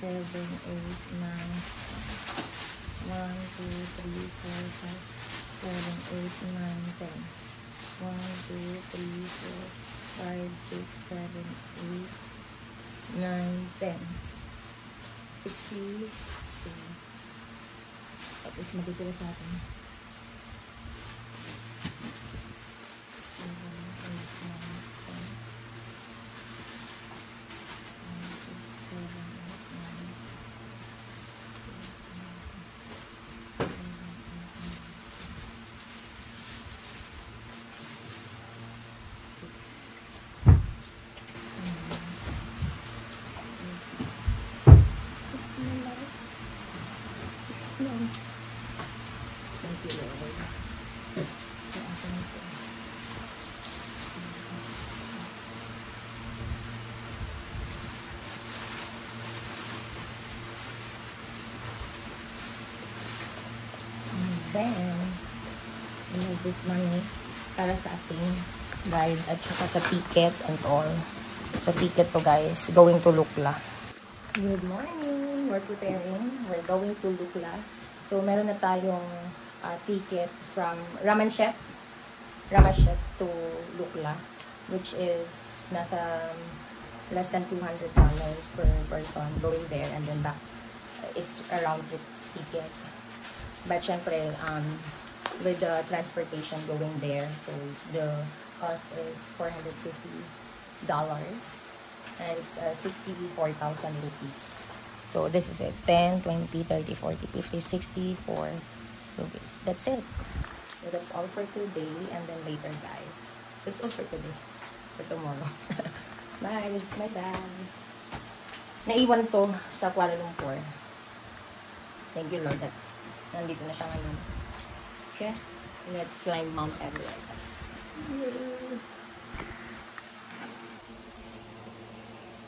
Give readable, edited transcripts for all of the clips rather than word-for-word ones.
7, 8, 9. 1, 2, 3, 4, 5, 7, 8, 9, 10. 1, 2, 3, 4, 5, 6, 7, 8, 9, 10. 60. Tapos magtitira sa atin. 7, 8, 9, 10. Then, we have this money para sa ating guide at saka sa ticket and all. Sa ticket to guys, going to Lukla. Good morning! We're preparing. We're going to Lukla. So, meron na tayong ticket from Raman Chef to Lukla, which is nasa less than $200 per person going there and then back. It's a round trip ticket. But syempre, with the transportation going there, so the cost is $450 and it's 64,000 rupees. So this is it, 10, 20, 30, 40, 50, 64 rupees. That's it. So that's all for today, and then later guys, that's all for today, for tomorrow. Bye, this is my bag. Naiwan to sa Kuala Lumpur. Thank you, Lord, that nandito na siya ngayon. Okay? Let's climb Mount Everest.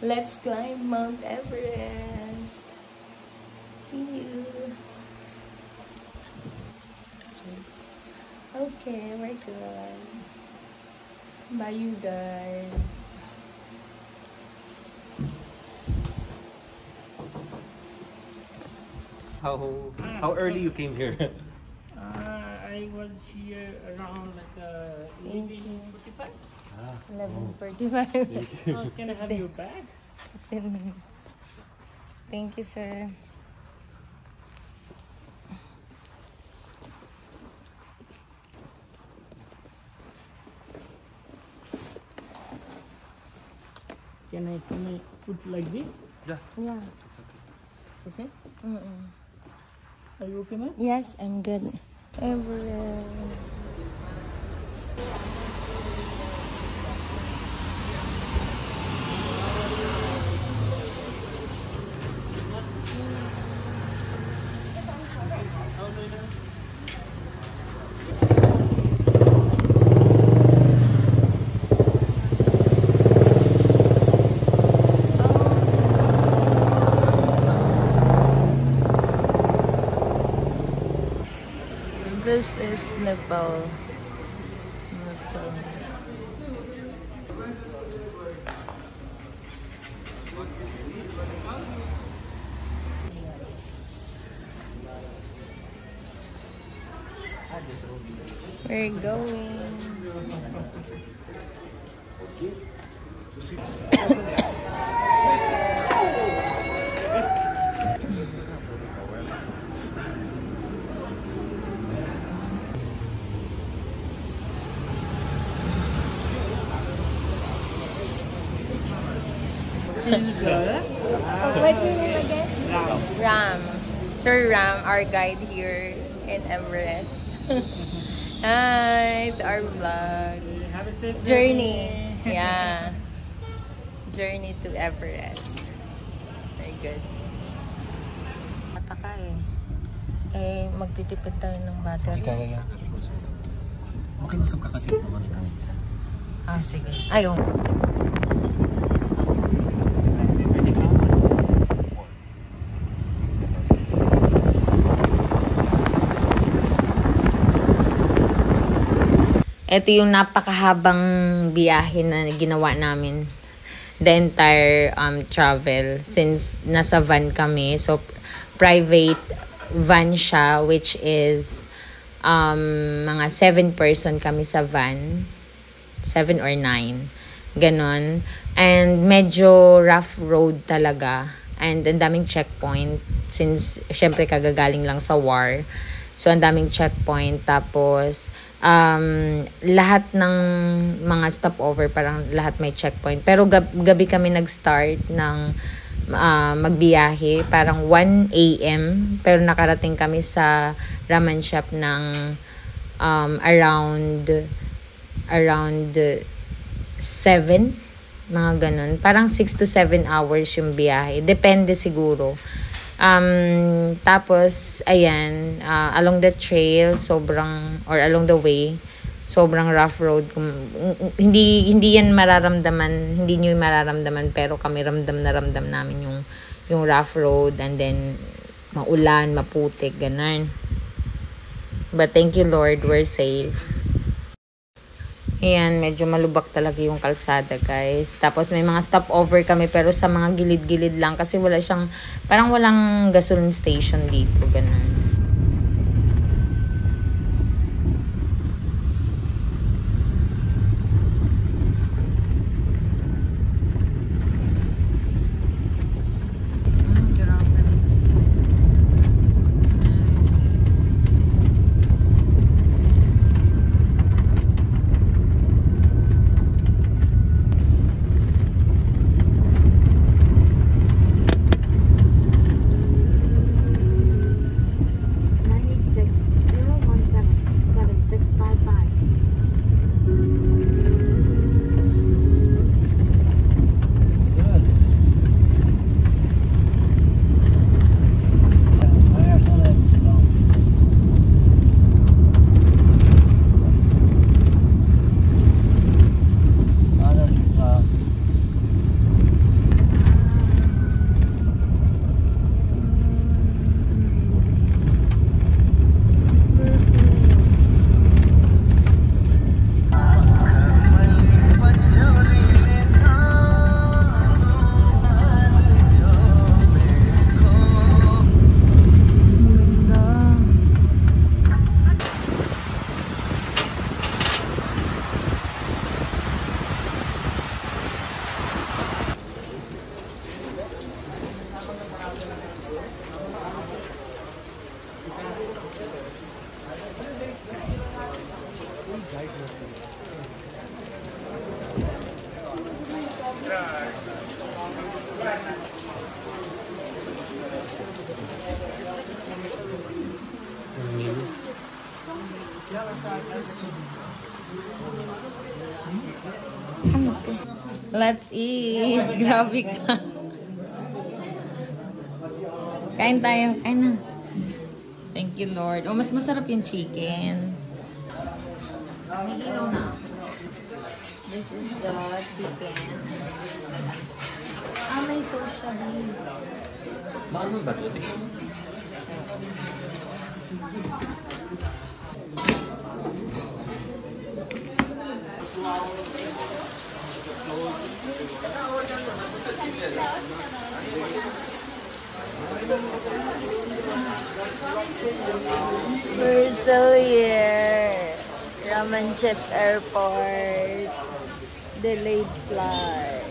Let's climb Mount Everest. See you. Okay, we're good. Bye, you guys. How early you came here? I was here around like 11:45. 11:45. Oh, can I have your bag? 15 minutes. Thank you, sir. Can I put like this? Yeah. Yeah. It's okay. Are you okay, man? Yes, I'm good. Everest. This is Nepal. Nepal. We're going. What's your name again? Ram. Sir Ram, our guide here in Everest. Hi, to our vlog. Have a safe Journey. Yeah. Journey to Everest. Very good. Ataka magtitipid tayo ng battery. Kaya. Makiusap ka kasi naman tayo isa. Ah, sige. Ayaw. Ito yung napakahabang biyahe na ginawa namin. The entire travel. Since nasa van kami. So, private van siya. Which is mga 7 person kami sa van. 7 or 9. Ganon. And medyo rough road talaga. And ang daming checkpoint. Since, syempre, kagagaling lang sa war. So, ang daming checkpoint. Tapos, lahat ng mga stopover, parang lahat may checkpoint. Pero gabi kami nag-start ng magbiyahe. Parang 1 a.m. Pero nakarating kami sa ramen shop ng around 7. Mga ganun. Parang 6 to 7 hours yung biyahe. Depende siguro. Tapos, ayan, along the trail, along the way, sobrang rough road. Hindi yan mararamdaman, hindi nyo mararamdaman, pero kami ramdam namin yung rough road, and then, maulan, maputik, ganun. But thank you, Lord, we're safe. Ayan, medyo malubak talaga yung kalsada, guys. Tapos may mga stopover kami, pero sa mga gilid-gilid lang kasi parang walang gasoline station dito, ganun. Let's eat. Grabe ka. Kain tayo. Kain na. Thank you, Lord. Oh, mas masarap yung chicken. May ilaw na. This is the chicken. May sauce siya. Paano ba ito? We're still here. Ramanchep Airport. Delayed flight.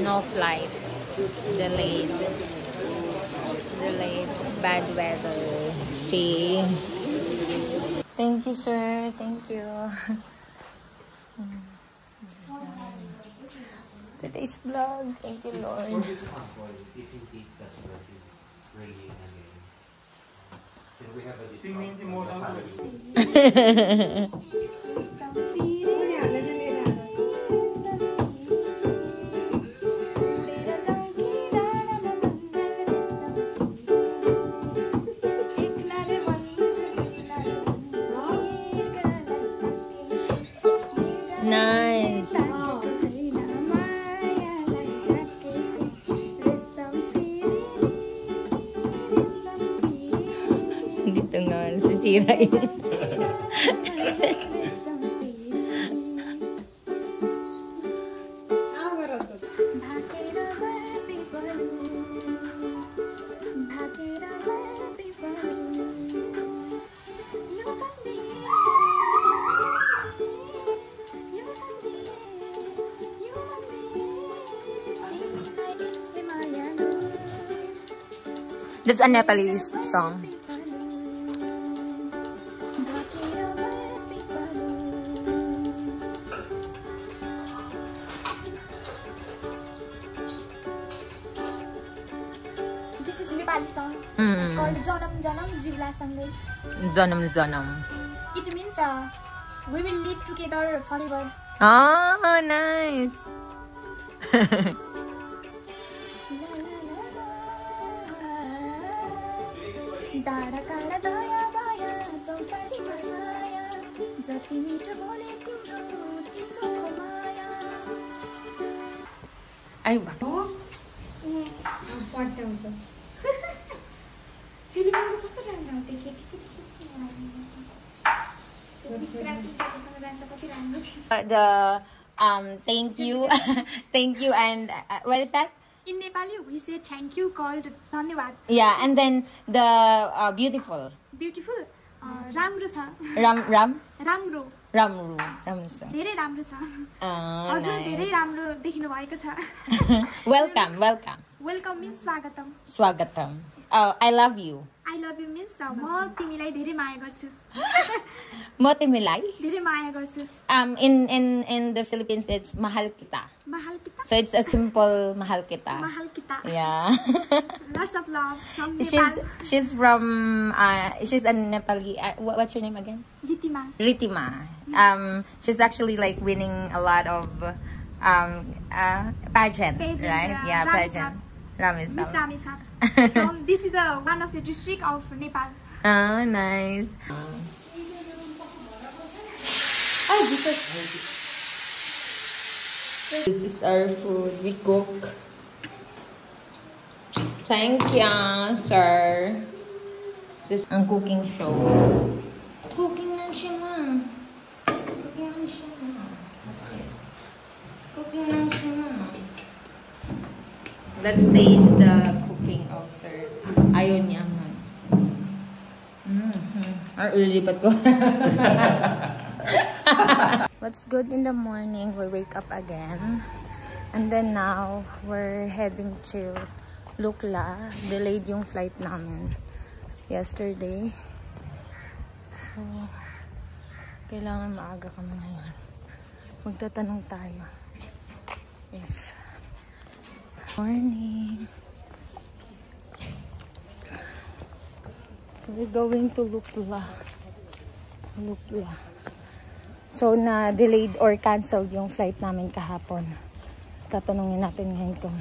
No flight. Delayed. Delayed. Bad weather. See? Thank you, sir. Thank you. Today's vlog. Thank you, Lord. Nice. Dito nga, sisira yun. That's a Nepalese song. This is Nepali song called Janam Janam Jivla Sangai. Janam Janam. It means we will live together forever. Oh, nice. Ay, ba? Thank you. Thank you, and what is that? In Nepali, we say thank you called dhanyawad. Yeah, and then the beautiful. Beautiful. राम्रो छ. राम्रो. Ramru. Ramsa. धेरै राम्रो छ. Nice. हजुर धेरै राम्रो देखिनु भएको छ. Welcome, welcome. Welcome means स्वागतम. Swagatam. I love you. I love you means म तिमीलाई धेरै माया गर्छु. Mo timilay? धेरै माया गर्छु. In the Philippines, it's mahal kita. Mahal kita. So it's a simple mahal kita. Mahal kita. Yeah. Lots of love from Nepal. she's from she's a Nepali. What's your name again? Ritima. Ritima. She's actually like winning a lot of pageant, right? Yeah, pageant. Miss Ramisab. Ramisab. This is one of the district of Nepal. Oh, nice. This is our food. We cook. Thank you, sir. This is ang cooking show. Cooking lang siya, ma. Cooking lang siya, ma. Cooking lang siya, ma. Let's taste the cooking of sir. Ayaw niya, ma. Or ililipat ko. What's good in the morning? We wake up again. And then now, we're heading to Lukla. Delayed yung flight namin yesterday. So, kailangan maaga kami ngayon. Magtatanong tayo. Morning. We're going to Lukla. So, na-delayed or canceled yung flight namin kahapon. Tatanungin natin ngayon kung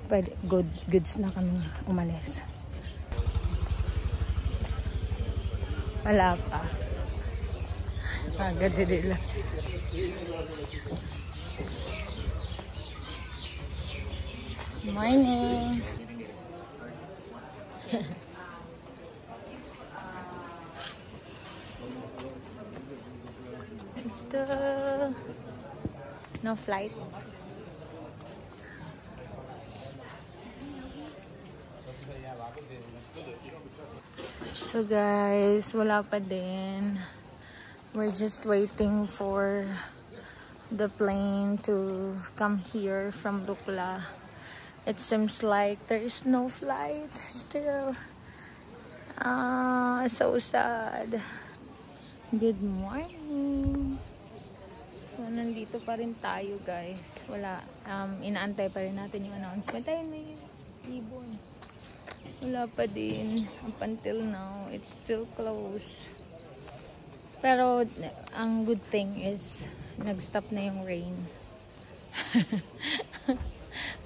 pwede, goods na kami umalis. Wala pa. Agad nila. Morning. Still no flight. So guys, wala pa din. We're just waiting for the plane to come here from Lukla. It seems like there's no flight still. So sad. Good morning. So, nandito pa rin tayo guys. Wala, inaantay pa rin natin yung announcement. Ay, may ibon. Wala pa din. Up until now, it's still closed. Pero, ang good thing is, nag-stop na yung rain.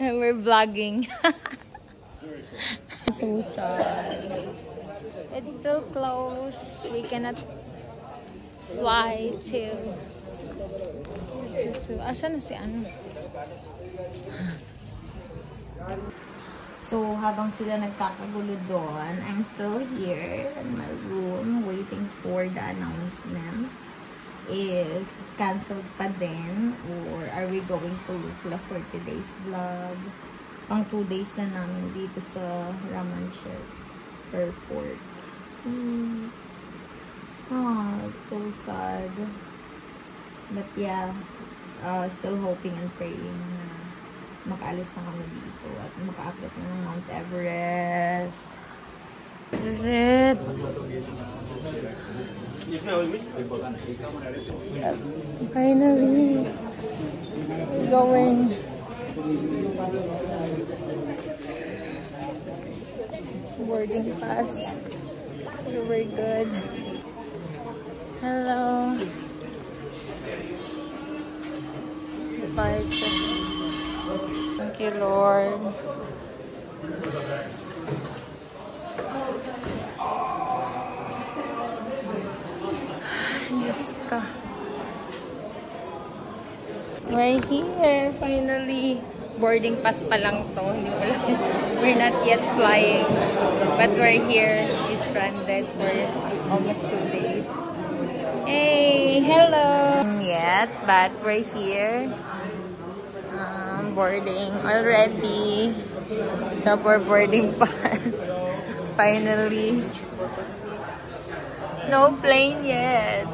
And we're vlogging. So sad. It's still closed. We cannot fly to asan na si ano? So, habang sila nagkakagulo doon, I'm still here in my room waiting for the announcement. If canceled pa din or are we going to Lukla for today's vlog. Pang 2 days na namin dito sa Ramanshek Airport. It's so sad. But yeah, still hoping and praying na makaalis na kami dito at makaakyat na ng Mount Everest. This is it. Finally, we're going. Boarding pass. So we're good. Hello. Departure. Thank you, Lord. Yes ka. We're here, finally. Boarding pass pa lang to. We're not yet flying. But we're here. We're stranded for almost 2 days. Hey, hello! Yet, but we're here. Boarding already. Proper boarding pass. Finally. No plane yet.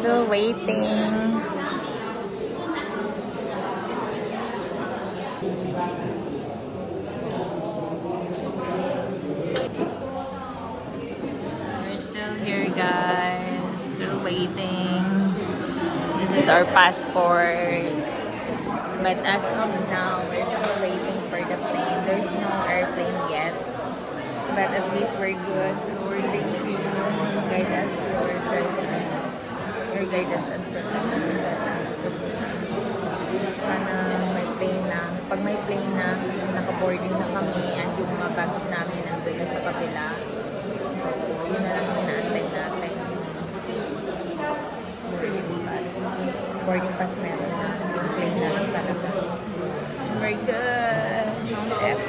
Still waiting. We're still here, guys. Still waiting. This is our passport. But as of now, we're still waiting for the plane. There's no airplane yet. But at least we're good. Lord, thank you. Guide us, Lord, your guidance and protection and assistance. Sana may plane na. Pag may plane na, kasi naka-boarding na kami and yung mga bags namin nandun na sa kabila. So, yun na lang ang inaantay natin. Boarding pass meron na. Yung plane na lang talaga. We're good. Mount Everest.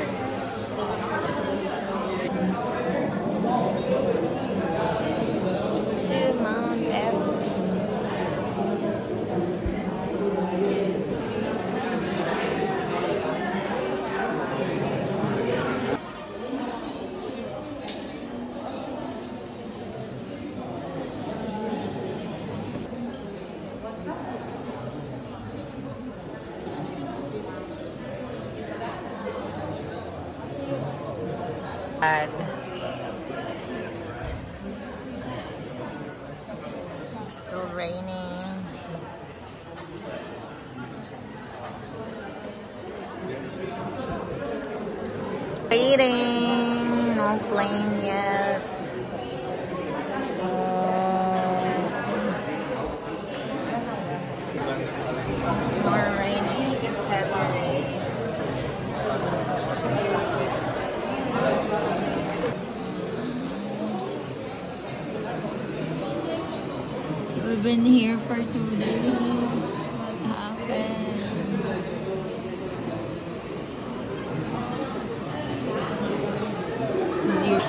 bad. Still raining. Waiting. No plane yet. It's more raining. It's heavy rain. We've been here for 2 days. What happened? Zero.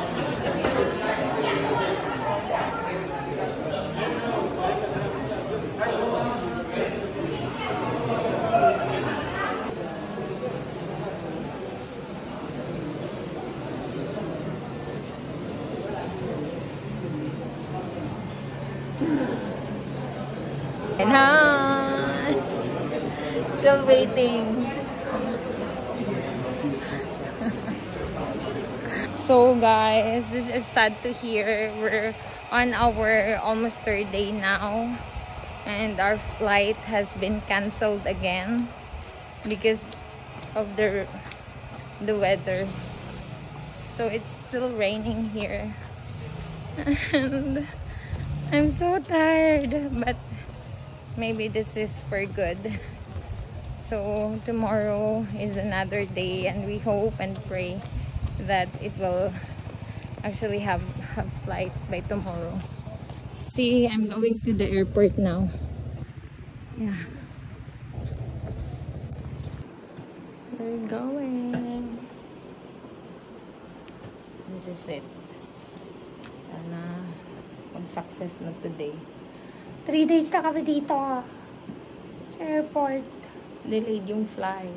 And hi! Still waiting. So guys, this is sad to hear. We're on our almost 3rd day now. And our flight has been cancelled again because of the weather. So it's still raining here. And I'm so tired, but maybe this is for good. So tomorrow is another day, and we hope and pray that it will actually have a flight by tomorrow. See, I'm going to the airport now. Yeah. We're going. This is it. Sana mag-success na today. 3 days na kami dito sa airport. Delayed yung flight.